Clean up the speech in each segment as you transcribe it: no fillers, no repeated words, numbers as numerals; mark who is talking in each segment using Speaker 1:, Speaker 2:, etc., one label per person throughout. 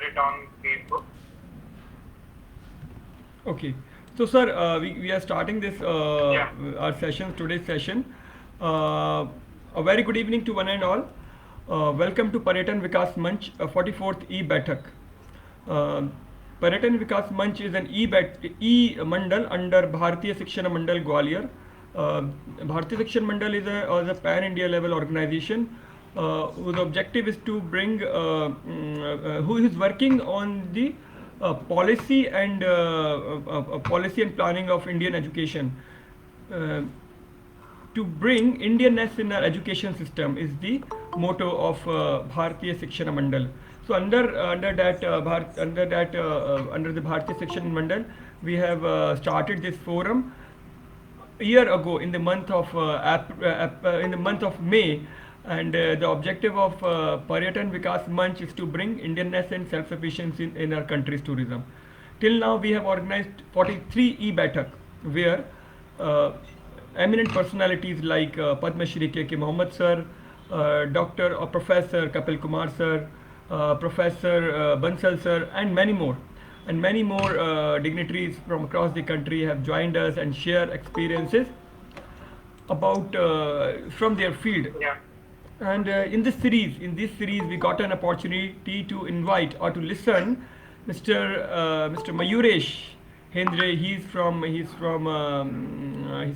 Speaker 1: it on Facebook.
Speaker 2: Okay. So, sir, we are starting this
Speaker 1: Yeah.
Speaker 2: our session, today's session. A very good evening to one and all. Welcome to Paryetan Vikas Manch, 44th E-Baithak. Uh, Paryetan Vikas Manch is an E-Mandal under Bharatiya Sikshana Mandal Gwalior. Uh, Bharatiya Sikshana Mandal is a pan-India level organization whose objective is to bring, who is working on the policy and planning of Indian education. Uh, to bring Indianness in our education system is the motto of Bharatiya Sikshana Mandal. So under the Bharatiya Sikshana Mandal, we have started this forum a year ago in the month of May, and the objective of Paryetan Vikas Manch is to bring Indianness and self-sufficiency in our country's tourism. Till now, we have organized 43 e-Baithak, where uh, eminent personalities like Padma Shri K.K. Mohammed sir, Dr. or Professor Kapil Kumar sir, Professor Bansal sir, and many more. And many more dignitaries from across the country have joined us and share experiences about from their field.
Speaker 1: Yeah.
Speaker 2: And in this series, we got an opportunity to invite or to listen Mr. Mayuresh Hendre. He's from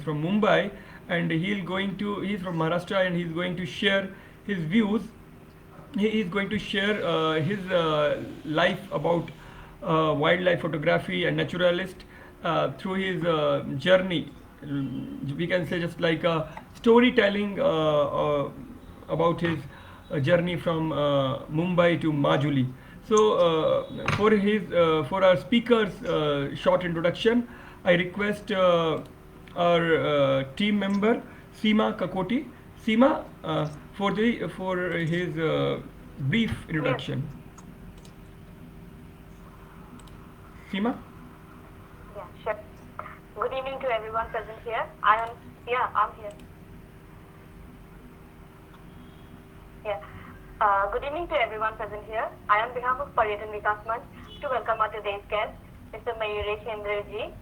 Speaker 2: Mumbai, and he's from Maharashtra, and he's going to share his views. He is going to share his life about wildlife photography and naturalist through his journey. We can say just like a storytelling about his journey from Mumbai to Majuli. So for our speaker's short introduction, I request our team member Seema Kakoti. Seema, for his brief
Speaker 3: Yes,
Speaker 2: introduction. Seema?
Speaker 3: yeah, sure. Good evening to everyone present here. I'm here. Yeah. Good evening to everyone present here. I, on behalf of Paryetan Vikas Manch, to welcome our today's guest, Mr. Mayuresh Hendre ji.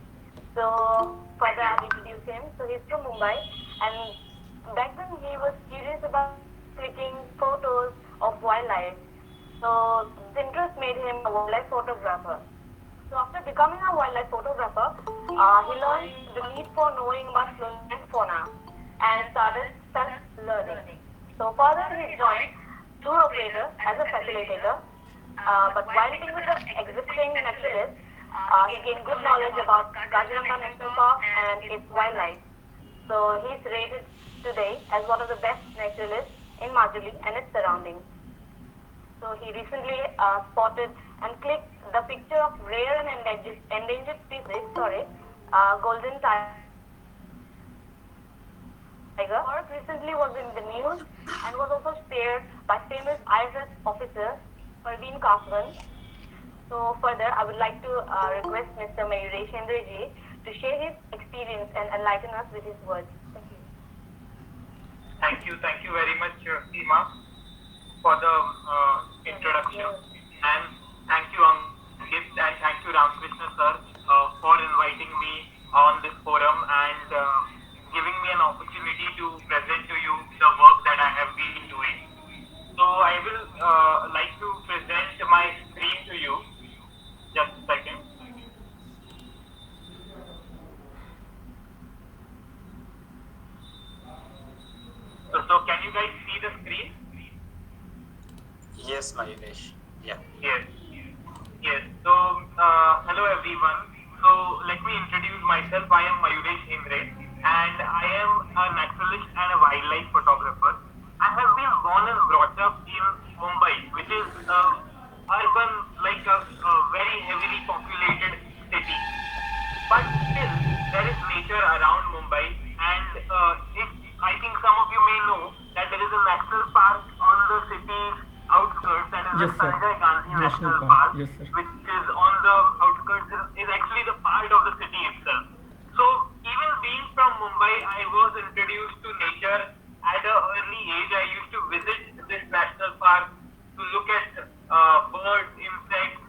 Speaker 3: So, further I'll introduce him. So, he's from Mumbai, and back then he was curious about clicking photos of wildlife. So, this interest made him a wildlife photographer. So after becoming a wildlife photographer, he learned the need for knowing about flora and fauna and started self-learning. So further he joined tour operator as a facilitator, but while being with the existing naturalist, he gained good knowledge about Kaziranga National Park and its wildlife. So he's rated today as one of the best naturalists in Majuli and its surroundings. So he recently spotted and clicked the picture of rare and endangered species, golden tiger. Park recently was in the news and was also spared by famous IFS officer Parveen Kasvan. So further, I would like to request Mr. Mayuresh Hendre ji to share his experience and enlighten us with his words. Thank you.
Speaker 1: Thank you very much, Seema, for the introduction.
Speaker 3: Yes.
Speaker 1: And thank you, Ankit, and thank you, Ramkrishna sir, for inviting me on this forum and giving me an opportunity to present to you the work that I have been doing. So I will like to present my screen to you. Just a second. So can you guys see the screen?
Speaker 4: Yes, Mayuresh. Yeah.
Speaker 1: Yes. Yes. So, hello everyone. So, let me introduce myself. I am Mayuresh Hendre, and I am a naturalist and a wildlife photographer. I have been born and brought up in Mumbai, which is urban, like a very heavily populated city. But still, there is nature around Mumbai, and I think some of you may know that there is a national park on the city's outskirts, that is
Speaker 2: Yes,
Speaker 1: the
Speaker 2: sir.
Speaker 1: Sanjay Gandhi
Speaker 2: National
Speaker 1: National
Speaker 2: Park.
Speaker 1: Park,
Speaker 2: Yes, sir.
Speaker 1: which is on the outskirts, is actually the part of the city itself. So even being from Mumbai, I was introduced to nature at an early age. I used to visit this national park to look at birds, insects,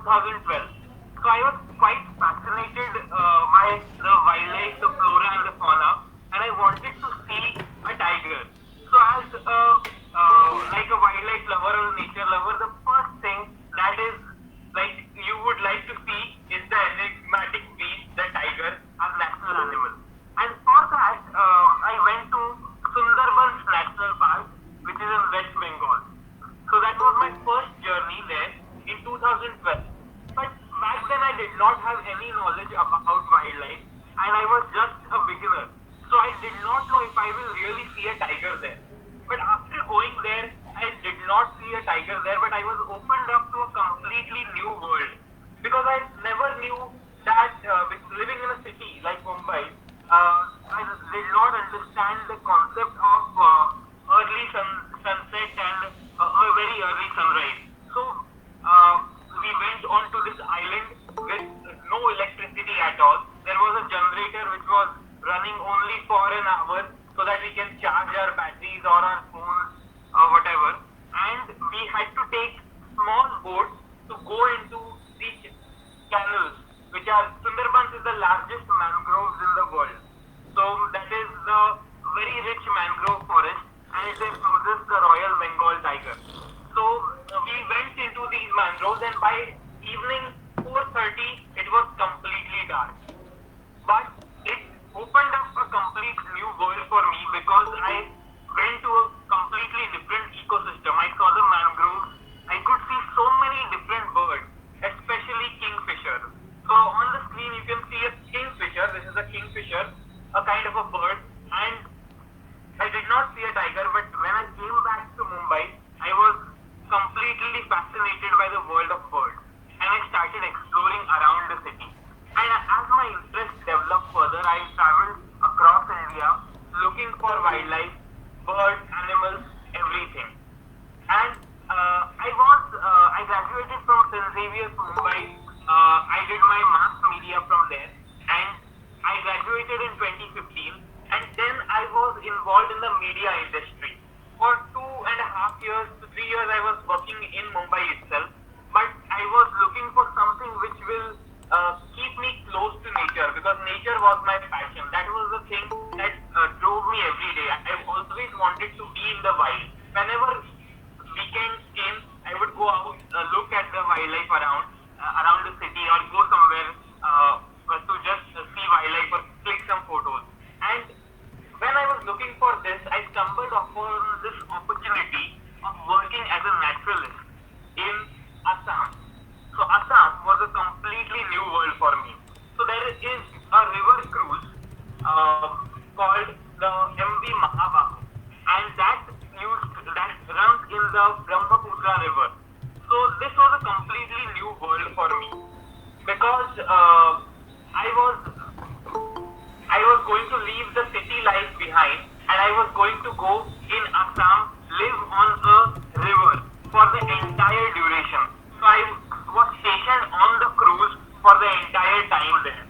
Speaker 1: 2012. So I was quite fascinated by the wildlife, the flora and the fauna, and I wanted to see a tiger. So as like a wildlife lover or a nature lover, the first thing that is like you would like to see is the enigmatic beast, the tiger, as national animal. And for that, I went to Sundarbans National Park, which is in West Bengal. So that was my first journey there in 2012. But back then I did not have any knowledge about wildlife and I was just a beginner. So I did not know if I will really see a tiger there. But after going there, I did not see a tiger there, but I was opened up to a completely new world. Because I never knew that with living in a city like Mumbai, I did not understand the concept of early sunset and a very early sunrise. So we went on to this island with no electricity at all. There was a generator which was running only for an hour so that we can charge our batteries or our phones or whatever. And we had to take small boats to go into the canals, which are Sundarbans is the largest mangroves in the world. So that is the very rich mangrove forest and it houses the Royal Bengal tiger. So we went into these mangroves and by evening 4:30 it was completely dark. But it opened up a complete new world for me because I went to a completely different ecosystem. I saw the mangroves. I could see so many different birds, especially kingfisher. So on the screen you can see a kingfisher. This is a kingfisher, a kind of a bird, and I did not see a tiger, but when I came back to Mumbai, I was completely fascinated by the world of birds and I started exploring around the city. And as my interest developed further, I traveled across India looking for wildlife, birds, animals, everything. And I graduated from St. Xavier's Mumbai. I did my mass media from there and I graduated in 2015 and then I was involved in the media industry. For 2.5 years to 3 years I was working in Mumbai itself, but I was looking for something which will keep me close to nature because nature was my passion. That was the thing that drove me every day. I always wanted to be in the wild. Whenever weekends came, I would go out, look at the wildlife around the city or go somewhere to just see wildlife or click some photos. And when I was looking for this, I stumbled upon this opportunity of working as a naturalist in Assam. So Assam was a completely new world for me. So there is a river cruise called the MV Mahabahu, and that runs in the Brahmaputra river. So this was a completely new world for me because I was going to leave the city life behind and I was going to go in Assam, live on a river for the entire duration. So I was stationed on the cruise for the entire time there.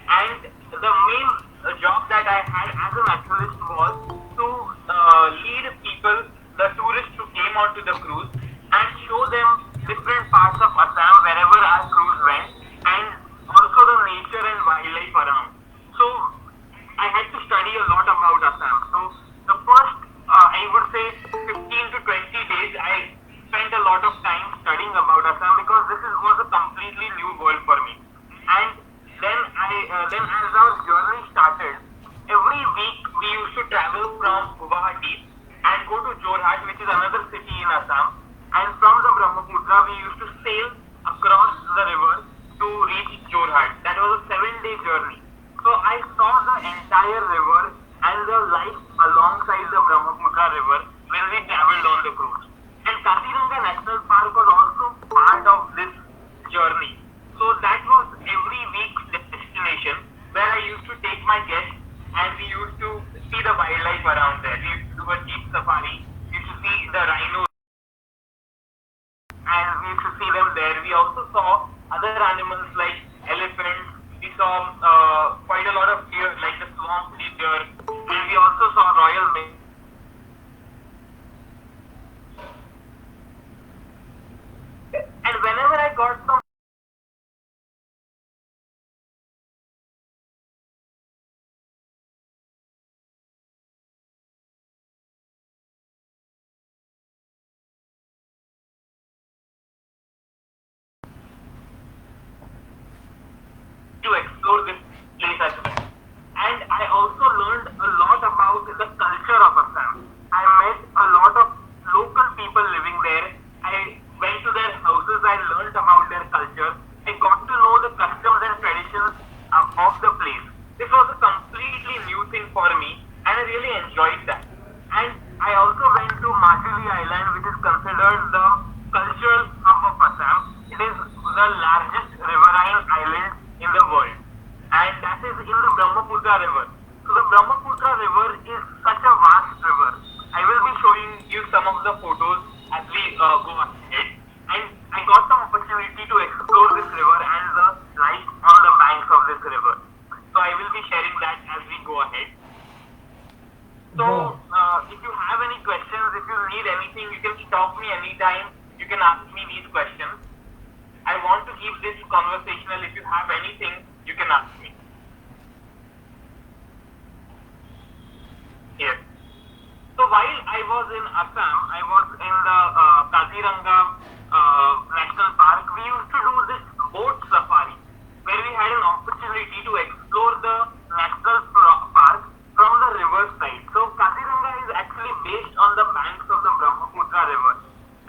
Speaker 1: And the main job that I had as a naturalist was to lead people, the tourists who came onto the cruise and show them different parts of Assam wherever our cruise went and also the nature and wildlife around. So I had to study a lot about Assam. So the first, I would say 15 to 20 days, I spent a lot of time studying about Assam because this was a completely new world for me. And then as our journey started, every week we used to travel from Guwahati and go to Jorhat, which is another city in Assam. And from the Brahmaputra, we used to sail across the river to reach Jorhat. That was a 7-day journey. So I saw the entire river and the life alongside the Brahmaputra river when we traveled on the cruise. And Kaziranga National Park was also part of this journey. So that was every week's destination where I used to take my guests and we used to see the wildlife around there. We used to do a jeep safari. We used to see the rhinos and we used to see them there. We also saw other animals like elephants. We saw quite a lot of deer like the swamp deer and we also saw royal mink. And whenever I got some to explore this place as well. And I also learned a lot about the culture of Assam. I met a lot of local people living there. I went to their houses. I learned about their culture. I got to know the customs and traditions of the place. This was a completely new thing for me, and I really enjoyed that. And I also went to Majuli Island, which is considered the cultural hub of Assam. It is the largest riverine island in the world, and that is in the Brahmaputra River. So the Brahmaputra River is such a vast river. I will be showing you some of the photos as we go ahead. And I got the opportunity to explore this river and the life on the banks of this river. So I will be sharing that as we go ahead. So if you have any questions, if you need anything, you can stop me anytime. You can ask me these questions. I want to keep this conversational. If you have anything, you can ask me. Yes. So while I was in Assam, I was in the Kaziranga National Park. We used to do this boat safari, where we had an opportunity to explore the national park from the river side. So Kaziranga is actually based on the banks of the Brahmaputra River.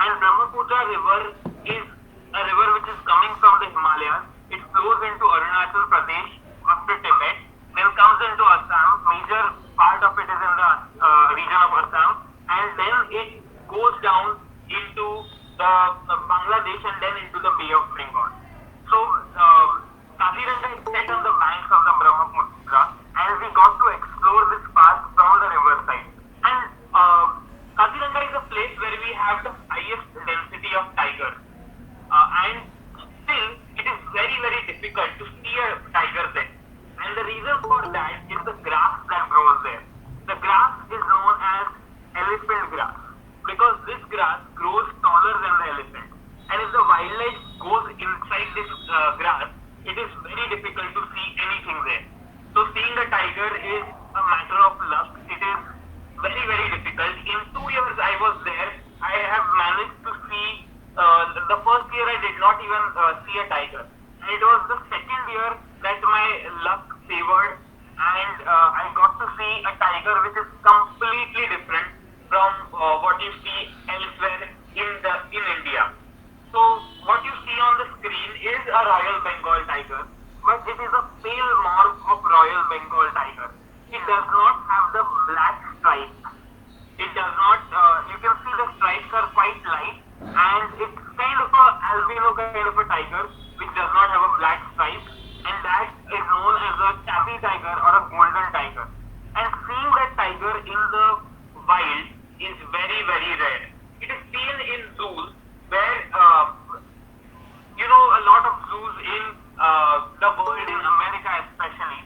Speaker 1: And Brahmaputra River is a river which is coming from the Himalayas. It flows into Arunachal Pradesh after Tibet, then comes into Assam. Major part of it is in the region of Assam, and then it goes down into the Bangladesh and then into the Bay of Bengal. So Kaziranga is set on the banks of the Brahmaputra, and we got to explore this park from the river side. And Kaziranga is a place where we have the highest density of tigers, and still it is very, very difficult to see a tiger there. And the reason for that is the grass that grows there. The grass is known as elephant grass, because this grass grows taller than the elephant. And if the wildlife goes inside this grass, it is very difficult to see anything there. So seeing a tiger is a matter of luck. It is very, very difficult. In 2 years I was there, I have managed to see, the first year I did not even see a tiger. And it was the second year that my luck favored, and I got to see a tiger which is completely different from what you see elsewhere in India. So what you see on the screen is a Royal Bengal tiger, but it is a pale morph of Royal Bengal tiger. It does not have the black stripes. It does not, you can see the stripes are quite light, and it's kind of a albino kind of a tiger which does not have a black stripe, and that is known as a tabby tiger or a golden tiger. And seeing that tiger in the wild is very, very rare. It is seen in zoos where, a lot of zoos in the world, in America especially,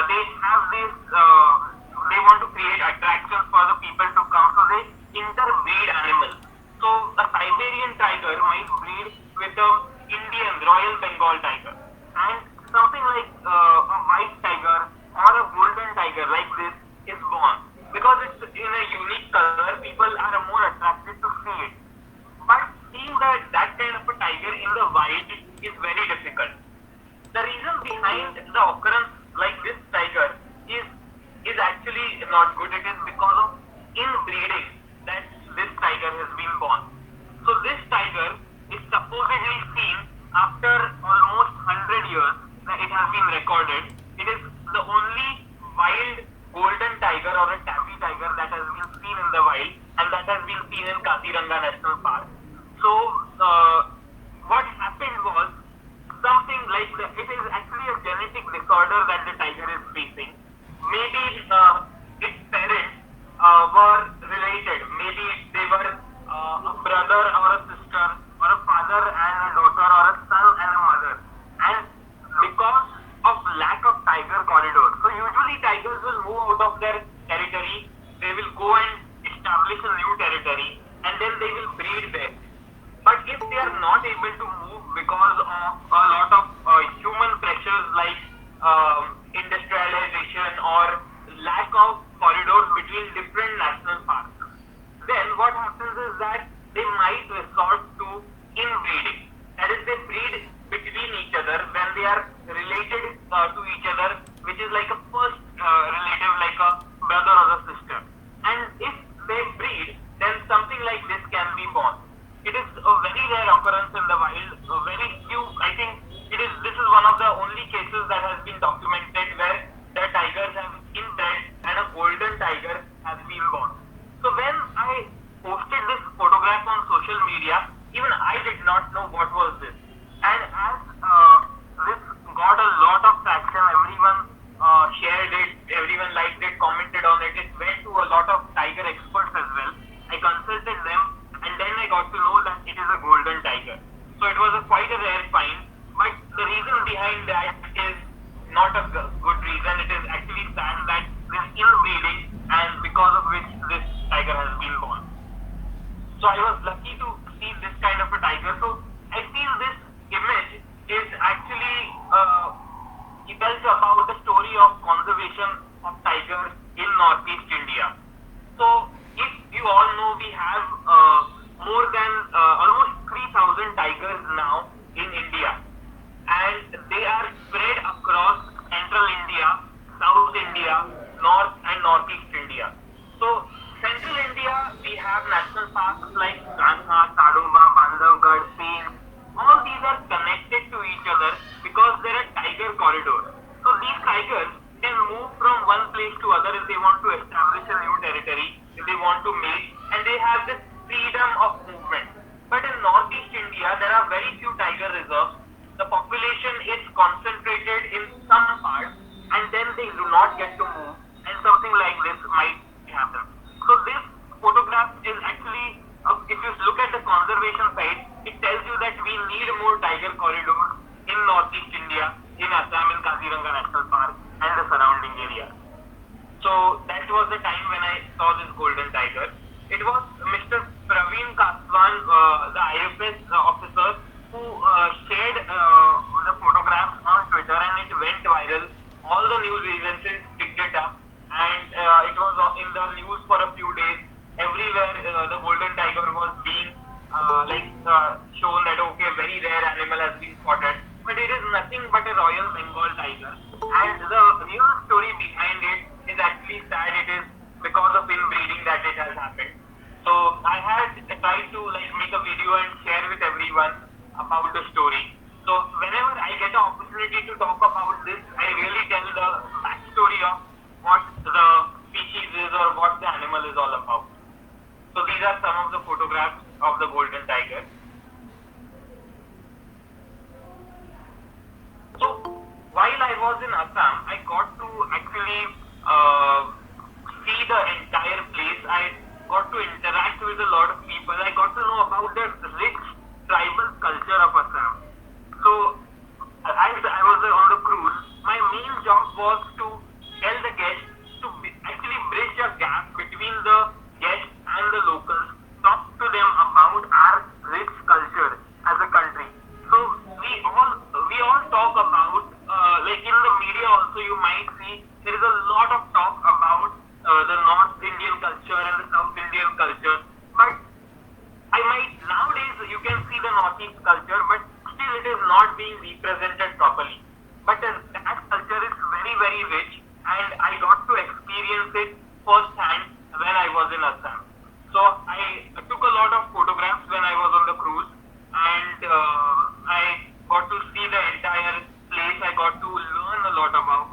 Speaker 1: they have this, they want to create attractions for the people to come, so they interbreed animals. So a Siberian tiger might breed with the Indian Royal Bengal tiger, and something like a white tiger or a golden tiger like this is born. Because it's in a unique color, people are more attracted to see it. But seeing that kind of a tiger in the wild is very difficult. The reason behind the occurrence like this tiger is actually not good. It is because of inbreeding that this tiger has been born. So this tiger is supposedly seen after almost 100 years that it has been recorded. It is the only wild golden tiger or a tabby tiger that has been seen in the wild, and that has been seen in Kaziranga National Park. So what happened was something like it is actually a genetic disorder that the tiger is facing. Maybe its parents were related. Maybe they were a brother or a sister, or a father and a daughter, or a son and a mother. And because of lack of tiger corridors, so usually tigers will move out of their territory. They will go and establish a new territory, and then they will breed there. But if they are not able to move because of a lot of human pressures like industrialization or lack of corridors between different national parks, then what happens is that they might resort to inbreeding. That is, they breed between each other when they are related to each other, which is like a first relative, like a brother or a sister. And if they breed, then something like this can be born. It is a very rare occurrence in the wild. Very few, I think, it is. This is one of the only cases that has been documented where the tigers have been bred and a golden tiger has been born. So when I posted this photograph on social media, even I did not know what was this. And as this got a lot of traction, everyone shared it, everyone liked it, commented on it. It went to a lot of tiger experts as well. I consulted them, and then I got to know that it is a golden tiger. So it was quite a rare find, but the reason behind that is not a good reason. It is actually sad that this inbreeding, and because of which this tiger has been born. So I was lucky to see this kind of a tiger. So I feel this image is actually it tells about the story of conservation of tigers in Northeast India. So if you all know, we have more than almost 3,000 tigers now in India, and they are spread across central India, South India, North and Northeast India. So central India, we have national parks like Kanha, Sadumba, Bandhavgarh, Peen. All these are connected to each other because there are tiger corridors. So these tigers can move from one place to other if they want to establish a new territory, if they want to mate, and they have this freedom of movement. But in Northeast India, there are very few tiger reserves. The population is concentrated in some parts, and then they do not get to move, and something like this might happen. So this photograph is actually, if you look at the conservation side, it tells you that we need more tiger corridors in Northeast India, in Assam, in Kaziranga National Park, and the surrounding areas. So that was the time when I saw this golden tiger. It was Mr. Praveen Kaswan, the IFS officer, who shared the photographs on Twitter, and it went viral. All the news agencies picked it up, and it was in the news for a few days. Everywhere the golden tiger was being shown that okay, very rare animal has been spotted, but it is nothing but a Royal Bengal tiger. And the real story behind it is actually sad. It is because of inbreeding that it has happened. So I had tried to make a video and share with everyone about the story. So whenever I get an opportunity to talk about this, I really tell the backstory of what the species is or what the animal is all about. So these are some of the photographs of the golden tiger. So while I was in Assam, I got to actually see the entire place. I got to interact with a lot of people. I got to know about the rich tribal culture of Assam. So as I was on the cruise, my main job was to tell the guests to actually bridge a gap between the guests and the locals, talk to them about our rich culture as a country. So we all talk about, in the media also you might see there is a lot of talk about the North Indian culture and the South Indian culture. But nowadays you can see the Northeast culture, but still it is not being represented properly. But that culture is very, very rich, and I got to experience it firsthand when I was in Assam. So I took a lot of photographs when I was on the cruise, and I got to see the entire place. I got to learn a lot about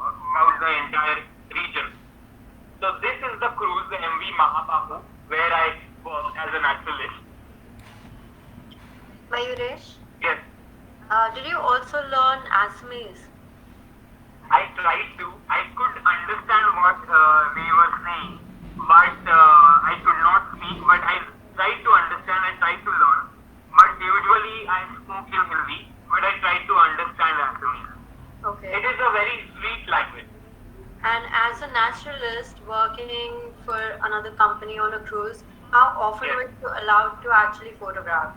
Speaker 1: the entire region. So this is the cruise, the MV Mahabahu, where I worked as a naturalist.
Speaker 4: Mayuresh,
Speaker 1: Yes,
Speaker 4: did you also learn Assamese?
Speaker 1: I tried to. I could understand what they were saying, but I could not speak. But I tried to understand. I tried to learn. But usually I spoke in Hindi, but I tried to understand Assamese.
Speaker 4: Okay.
Speaker 1: It is a very sweet language.
Speaker 4: And as a naturalist working for another company on a cruise, how often
Speaker 1: Yes.
Speaker 4: were you allowed to actually photograph?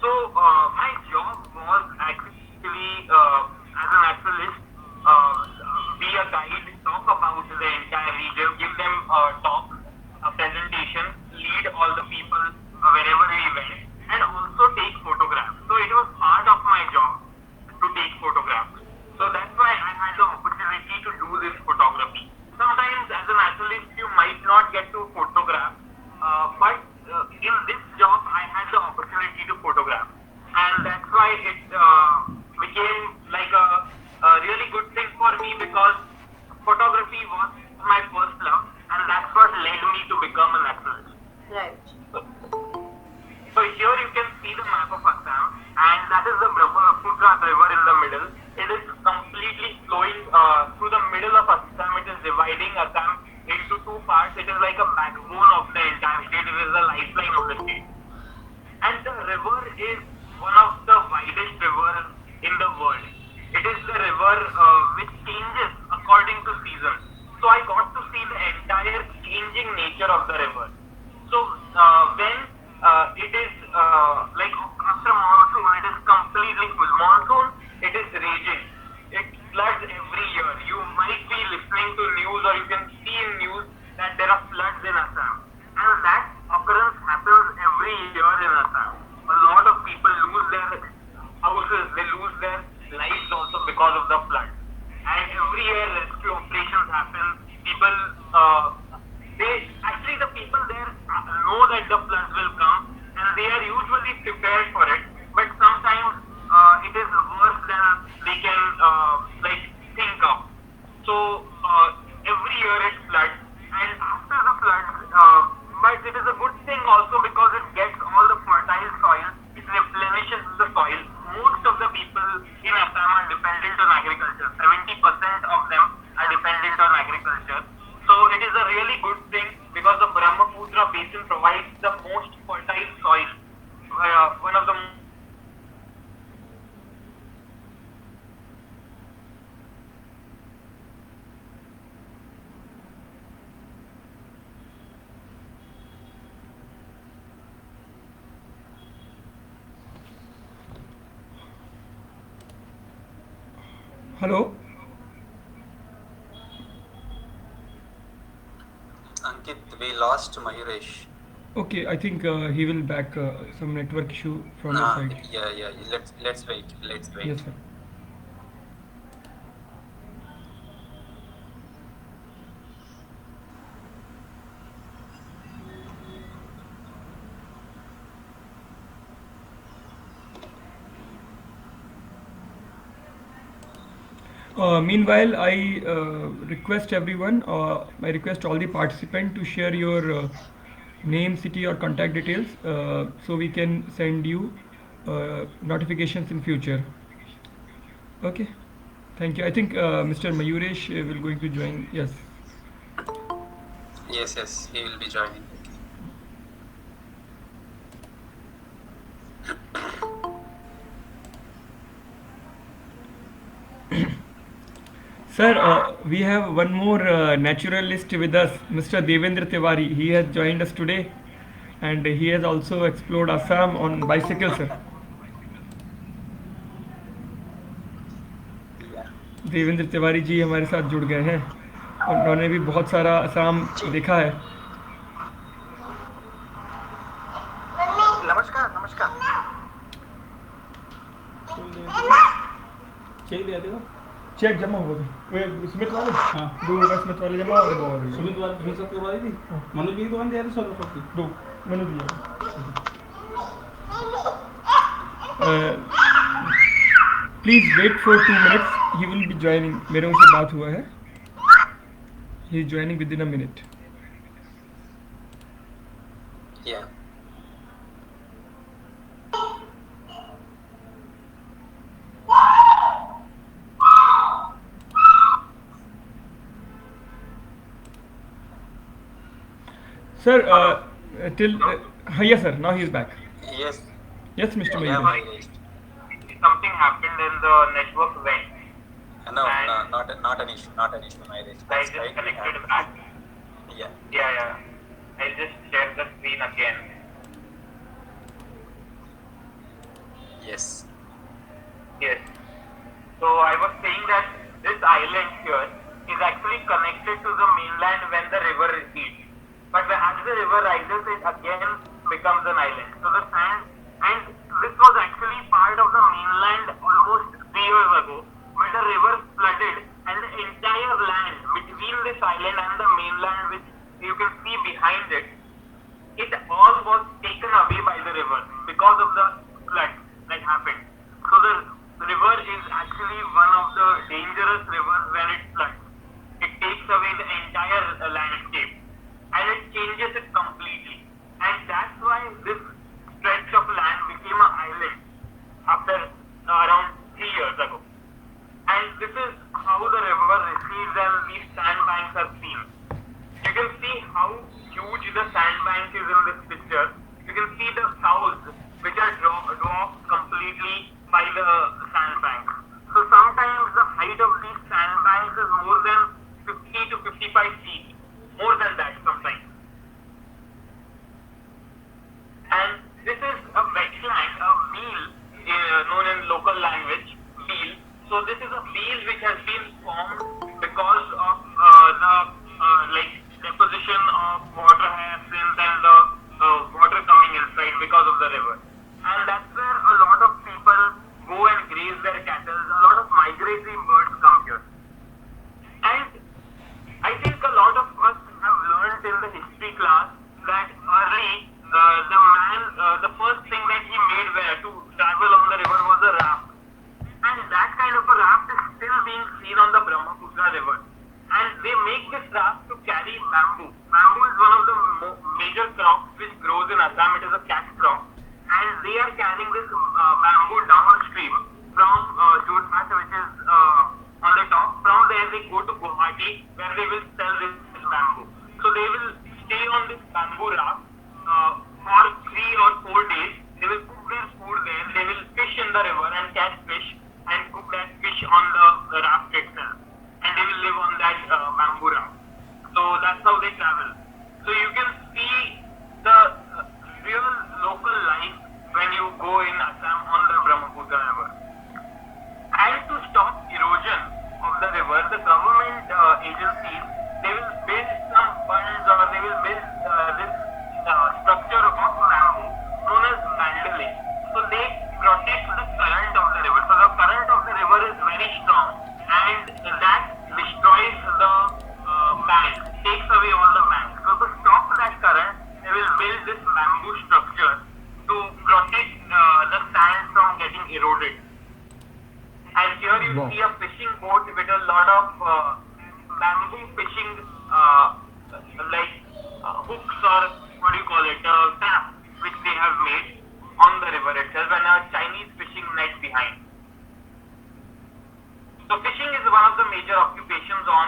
Speaker 1: So my job was actually as a naturalist, be a guide, talk about the entire region, give them a talk, a presentation, lead all the people wherever we went, and also take photographs. So it was part of my job to take photographs. So that's why middle. It is completely flowing through the middle of Assam. It is dividing Assam into two parts. It is like a backbone of the entire state. It is the lifeline of the state. And the river is one of the widest rivers in the world. It is the river which changes according to seasons. So I got to see the entire changing nature of the river. So when it is like after monsoon, it is completely full. Monsoon, it is raging. It floods every year. You might be listening to news or you can see in news that there are floods in Assam. And that occurrence happens every year in Assam. A lot of people lose their houses, they lose their lives also because of the flood. And every year rescue operations happen. People, the people there know that the floods will come and they are usually prepared for it. But sometimes it is worse than they can think of. So every year it floods, and after the floods, but it is a good thing also because it gets all the fertile soil, it replenishes the soil. Most of the people in Assam are dependent on agriculture. 70% of them are dependent on agriculture. So it is a really good thing because the Brahmaputra basin provides the most fertile soil. One of the
Speaker 2: Hello.
Speaker 5: Ankit, we lost Mayuresh.
Speaker 2: Okay, I think he will back some network issue from his side.
Speaker 5: Yeah. Let's wait.
Speaker 2: Yes, sir. Meanwhile, I request everyone, I request all the participants to share your name, city or contact details so we can send you notifications in future. Okay, thank you. I think Mr. Mayuresh will going to join. Yes.
Speaker 5: Yes, he will be joining.
Speaker 2: Sir, we have one more naturalist with us, Mr. Devendra Tiwari. He has joined us today and he has also explored Assam on bicycle, sir. Devendra Tiwari ji हमारे साथ जुड़ गए हैं और उन्होंने भी बहुत सारा असम देखा है.
Speaker 6: नमस्कार
Speaker 2: चेक जमा हो गए स्मिथ वाले. हाँ, दो स्मिथ वाले जमा हो गए.
Speaker 7: सुमित वाले भी सब करवाई थी. मनोज की दुकान दे रहे सौ रुपये की.
Speaker 2: दो मैंने दिया. Please wait for 2 minutes. He will be joining. मेरे उनसे बात हुआ है. He is joining within a minute.
Speaker 5: Yeah.
Speaker 2: Sir, yes, sir. Now he is back.
Speaker 5: Yes.
Speaker 2: Yes, Mr.
Speaker 5: Yeah,
Speaker 2: Mayur.
Speaker 5: Mayuresh.
Speaker 1: something happened in the network went.
Speaker 5: No, not an issue, Mayuresh.
Speaker 1: I just connected back.
Speaker 5: Yeah.
Speaker 1: Yeah. I'll just share the screen again.
Speaker 5: Yes.
Speaker 1: Yes. So I was saying that this island here is actually connected to the mainland when the river recedes. But as the river rises, it again becomes an island. So the sand, and this was actually part of the mainland almost 3 years ago, but the river flooded and the entire land between this island and the mainland, which you can see behind it, it all was taken away by the river because of the flood that happened. So the river is actually one of the dangerous rivers when it floods. It takes away the entire landscape and it changes it completely. And that's why this stretch of land became an island after around 3 years ago. them these sandbanks are seen. You can see how huge the sandbank is in this picture. You can see the cows which are dwarfed completely by the sandbank. So sometimes the height of these sandbanks is more than 50 to 55 feet. More than that sometimes. And this is a wetland, a wheel, known in local language, wheel. So this is a wheel which has been formed because of the deposition of water hyacinth and the water coming inside because of the river. And that's where a lot of people go and graze their cattle. A lot of migratory birds come here. And I think a lot of us have learned in the history class that early the first thing that he made to travel on the river was a raft. And that kind of a raft is still being seen on the Brahmaputra river. And they make this raft to carry bamboo. Bamboo is one of the major crops which grows in Assam. It is a cash crop. And they are carrying this bamboo downstream from Jorhat, which is on the top. From there they go to Guwahati, where they will sell this bamboo. So they will stay on this bamboo raft for 3 or 4 days. They will cook their food there. They will fish in the river and catch fish and cook that fish on the raft itself. And they will live on that bamboo raft. So that's how they travel. So you can see the real local life when you go in Assam on the Brahmaputra river. And to stop erosion of the river, the government agencies, they will build some funds or they will build this structure of bamboo known as mandalay. So they protect the current of the river. So the current of the river is very strong and that destroys the bank, takes away all the bank. So to stop that current, they will build this bamboo structure to protect the sand from getting eroded. And here you see a fishing boat with a lot of bamboo fishing hooks or what do you call it, traps which they have made on the river itself and a Chinese fishing net behind. So fishing is one of the major occupations on